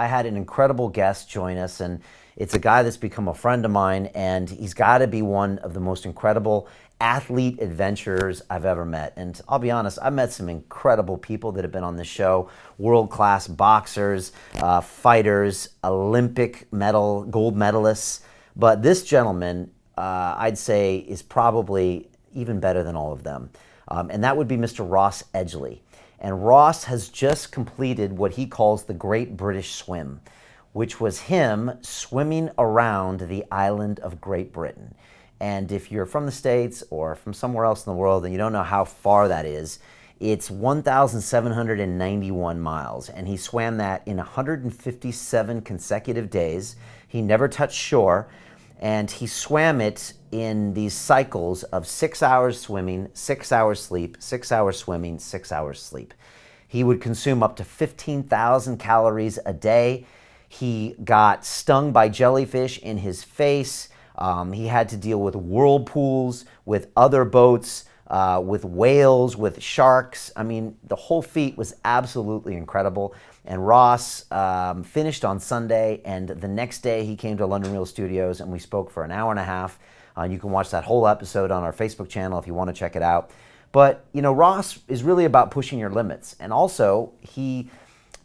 I had an incredible guest join us, and it's a guy that's become a friend of mine, and he's got to be one of the most incredible athlete adventurers I've ever met. And I'll be honest, I've met some incredible people that have been on this show, world-class boxers, fighters, Olympic medal, gold medalists. But this gentleman, I'd say, is probably even better than all of them. And that would be Mr. Ross Edgley. And Ross has just completed what he calls the Great British Swim, which was him swimming around the island of Great Britain. And if you're from the States or from somewhere else in the world and you don't know how far that is, it's 1,791 miles. And he swam that in 157 consecutive days. He never touched shore. And he swam it in these cycles of 6 hours swimming, 6 hours sleep, 6 hours swimming, 6 hours sleep. He would consume up to 15,000 calories a day. He got stung by jellyfish in his face. He had to deal with whirlpools, with other boats, with whales, with sharks. I mean, the whole feat was absolutely incredible. And Ross finished on Sunday, and the next day he came to London Real Studios and we spoke for an hour and a half. You can watch that whole episode on our Facebook channel if you want to check it out. But, you know, Ross is really about pushing your limits. And also, he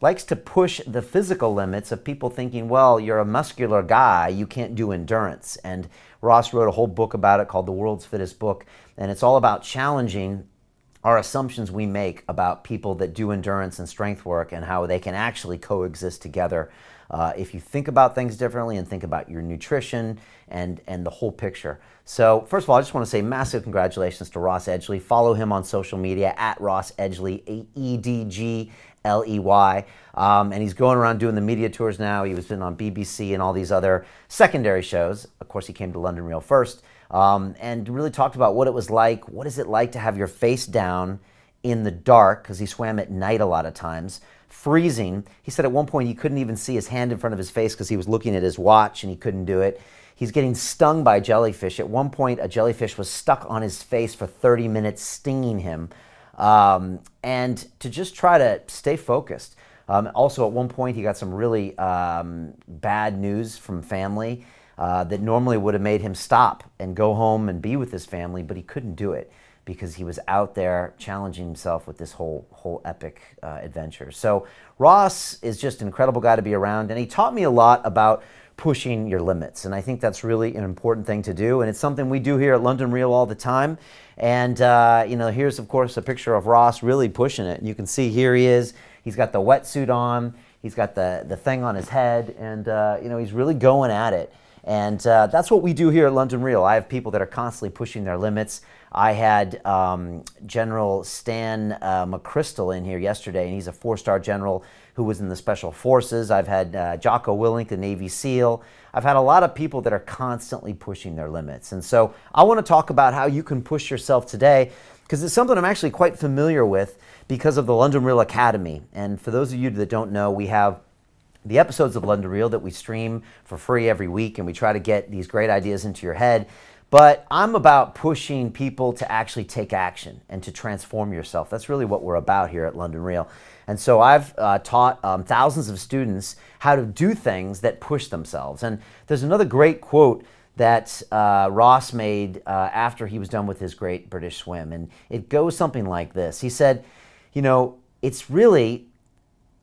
likes to push the physical limits of people thinking, well, you're a muscular guy, you can't do endurance. And Ross wrote a whole book about it called The World's Fittest Book. And it's all about challenging our assumptions we make about people that do endurance and strength work and how they can actually coexist together if you think about things differently and think about your nutrition and the whole picture. So first of all, I just want to say massive congratulations to Ross Edgley. Follow him on social media at Ross Edgley, Edgley. And he's going around doing the media tours now. He was been on BBC and all these other secondary shows. Of course, he came to London Real first. And really talked about what it was like. What is it like to have your face down in the dark, because he swam at night a lot of times, freezing. He said at one point he couldn't even see his hand in front of his face because he was looking at his watch and he couldn't do it. He's getting stung by jellyfish. At one point, a jellyfish was stuck on his face for 30 minutes, stinging him. And to just try to stay focused. Also, at one point, he got some really bad news from family that normally would have made him stop and go home and be with his family, but he couldn't do it because he was out there challenging himself with this whole epic adventure. So Ross is just an incredible guy to be around, and he taught me a lot about pushing your limits, and I think that's really an important thing to do, and it's something we do here at London Real all the time. And you know, here's of course a picture of Ross really pushing it, and you can see here he is. He's got the wetsuit on, he's got the thing on his head, and you know, he's really going at it. And that's what we do here at London Real. I have people that are constantly pushing their limits. I had General Stan McChrystal in here yesterday, and he's a 4-star general who was in the Special Forces. I've had Jocko Willink, the Navy SEAL. I've had a lot of people that are constantly pushing their limits. And so I want to talk about how you can push yourself today, because it's something I'm actually quite familiar with because of the London Real Academy. And for those of you that don't know, we have the episodes of London Real that we stream for free every week, and we try to get these great ideas into your head. But I'm about pushing people to actually take action and to transform yourself. That's really what we're about here at London Real. And so I've taught thousands of students how to do things that push themselves. And there's another great quote that Ross made after he was done with his Great British Swim. And it goes something like this. He said, you know,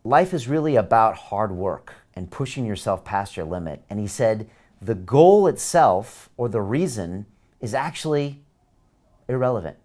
life is really about hard work and pushing yourself past your limit. And he said, the goal itself or the reason is actually irrelevant.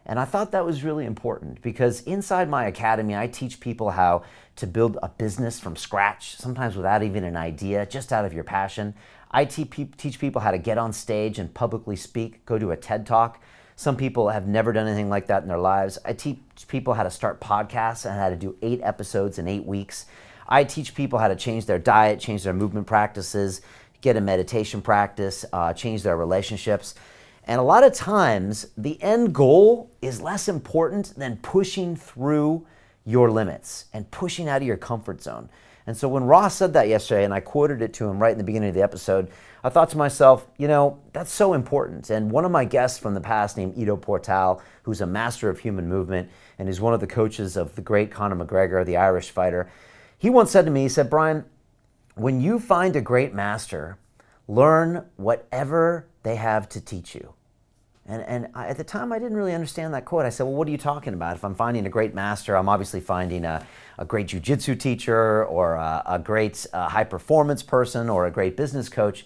And I thought that was really important, because inside my academy, I teach people how to build a business from scratch, sometimes without even an idea, just out of your passion. I teach people how to get on stage and publicly speak, go to a TED Talk. Some people have never done anything like that in their lives. I teach people how to start podcasts and how to do 8 episodes in 8 weeks. I teach people how to change their diet, change their movement practices, get a meditation practice, change their relationships. And a lot of times, the end goal is less important than pushing through your limits and pushing out of your comfort zone. And so when Ross said that yesterday, and I quoted it to him right in the beginning of the episode, I thought to myself, you know, that's so important. And one of my guests from the past named Ido Portal, who's a master of human movement and is one of the coaches of the great Conor McGregor, the Irish fighter, he once said to me, he said, Brian, when you find a great master, learn whatever they have to teach you. At the time, I didn't really understand that quote. I said, well, what are you talking about? If I'm finding a great master, I'm obviously finding a great jiu-jitsu teacher or a great high-performance person or a great business coach.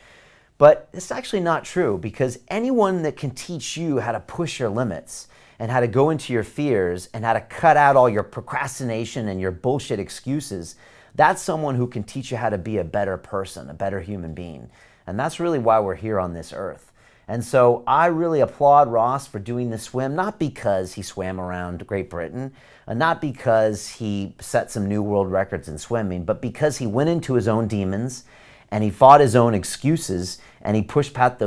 But it's actually not true, because anyone that can teach you how to push your limits and how to go into your fears and how to cut out all your procrastination and your bullshit excuses, that's someone who can teach you how to be a better person, a better human being. And that's really why we're here on this earth. And so I really applaud Ross for doing this swim, not because he swam around Great Britain, not because he set some new world records in swimming, but because he went into his own demons and he fought his own excuses and he pushed past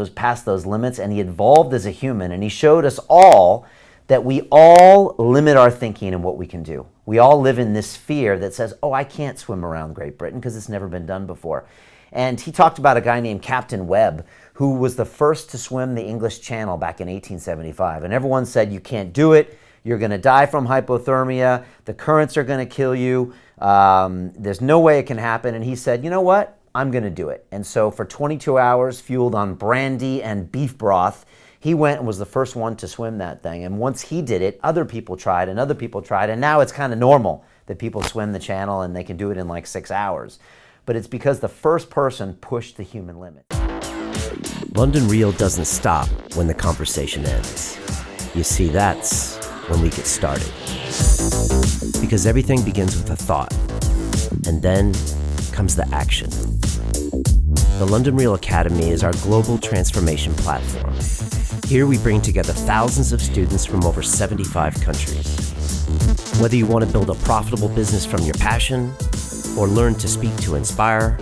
those limits and he evolved as a human, and he showed us all that we all limit our thinking and what we can do. We all live in this fear that says, oh, I can't swim around Great Britain because it's never been done before. And he talked about a guy named Captain Webb, who was the first to swim the English Channel back in 1875. And everyone said, you can't do it. You're going to die from hypothermia. The currents are going to kill you. There's no way it can happen. And he said, you know what? I'm going to do it. And so for 22 hours, fueled on brandy and beef broth, he went and was the first one to swim that thing. And once he did it, other people tried and other people tried. And now it's kind of normal that people swim the channel and they can do it in like 6 hours. But it's because the first person pushed the human limit. London Real doesn't stop when the conversation ends. You see, that's when we get started. Because everything begins with a thought, and then comes the action. The London Real Academy is our global transformation platform. Here we bring together thousands of students from over 75 countries. Whether you want to build a profitable business from your passion, or learn to speak to inspire,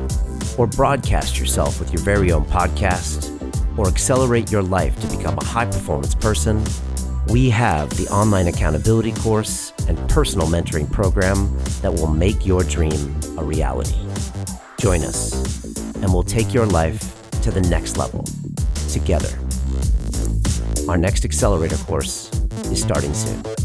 or broadcast yourself with your very own podcast, or accelerate your life to become a high-performance person, we have the online accountability course and personal mentoring program that will make your dream a reality. Join us, and we'll take your life to the next level, together. Our next accelerator course is starting soon.